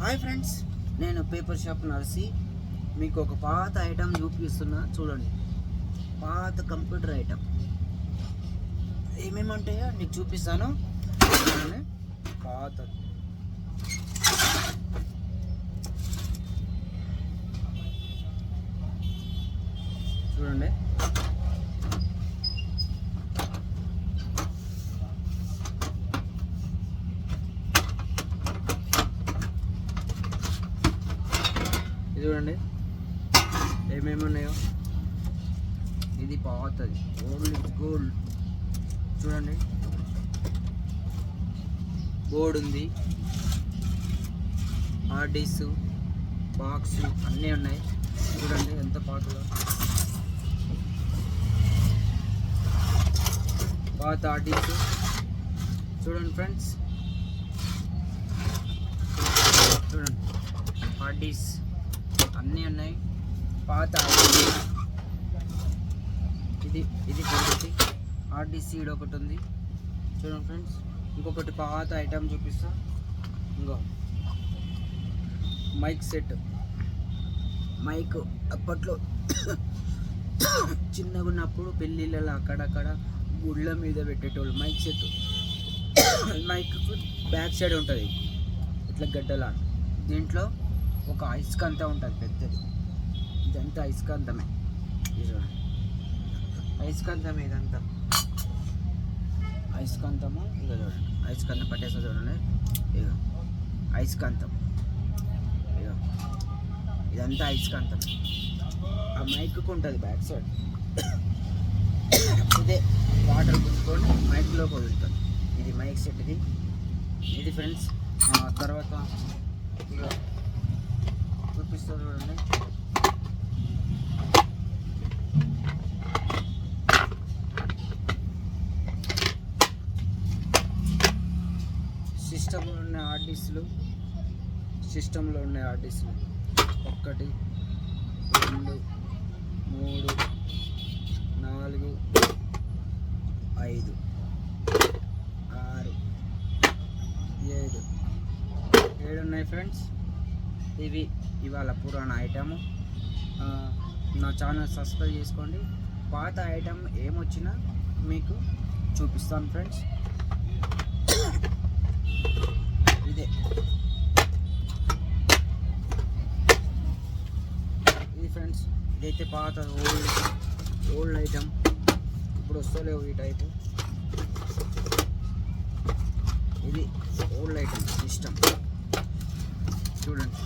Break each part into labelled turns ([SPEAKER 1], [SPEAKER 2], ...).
[SPEAKER 1] Hi friends, నేను paper shop నర్సి. మీకు ఒక పాత ఐటమ్ చూపిస్తున్నా, చూడండి. పాత కంప్యూటర్ ఐటమ్ ఏమేమి ఉంటాయో నీకు చూపిస్తాను. పాత చూడండి. ఇది చూడండి ఏమేమి ఉన్నాయో. ఇది పాతది, ఓల్డ్ ఇస్ గోల్డ్. చూడండి, బోర్డు ఉంది, హార్డ్ డిస్క్, బాక్స్ అన్నీ ఉన్నాయి. చూడండి ఎంత పాతదో. పాత హార్డ్ డిస్క్ చూడండి ఫ్రెండ్స్. చూడండి హార్డ్ డిస్క్ అన్నీ ఉన్నాయి. పాత ఇది కొద్ది హార్డ్ డిస్క్ సీడ్ ఒకటి ఉంది. చూడండి ఫ్రెండ్స్, ఇంకొకటి పాత ఐటమ్ చూపిస్తా. ఇంకో మైక్ సెట్. మైక్ అప్పట్లో చిన్నగా ఉన్నప్పుడు పెళ్ళిళ్ళలో అక్కడక్కడ గుళ్ళ మీద పెట్టేటోళ్ళు mic set. Mic back side ఉంటుంది ఇట్లా గడ్డలా. దీంట్లో ఒక అయస్కాంతం ఉంటుంది పెద్దది. ఇదంతా అయస్కాంతమే. అయస్కాంతమే ఇదంతా అయస్కాంతము. ఇక చూడండి, అయస్కాంతం పట్టేస్తా చూడండి. ఇక అయస్కాంతం, ఇక ఇదంతా అయస్కాంతం. ఆ మైక్కు ఉంటుంది బ్యాక్ సైడ్. ఇదే వాటర్ పుచ్చుకొని మైక్లో వదులుతుంది. ఇది మైక్ సెట్. ఇది ఫ్రెండ్స్. తర్వాత ఇక చూపిస్తా చూడండి. సిస్టంలో ఉన్న హార్డ్ డిస్క్లు. 1 2 3 4 5 6 7 ఉన్నాయి ఫ్రెండ్స్. ఇవి ఇవాళ పురాణ ఐటము. నా ఛానల్ సబ్స్క్రైబ్ చేసుకోండి. పాత ఐటమ్ ఏమొచ్చినా మీకు చూపిస్తాను ఫ్రెండ్స్. ఇదే ఇది ఫ్రెండ్స్. ఇదైతే పాత ఓల్డ్ ఐటమ్. ఇప్పుడు వస్తలేవు ఈ టైపు. ఇది ఓల్డ్ ఐటమ్ సిస్టమ్. చూడండి,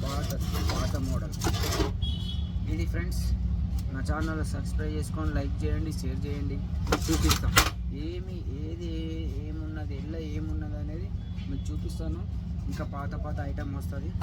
[SPEAKER 1] పాత మోడల్. ఇది ఫ్రెండ్స్. నా ఛానల్ సబ్స్క్రైబ్ చేసుకొని లైక్ చేయండి, షేర్ చేయండి. చూపిస్తాం ఏమున్నది, ఏమున్నది అనేది మీకు చూపిస్తాను. ఇంకా పాత ఐటమ్ వస్తుంది.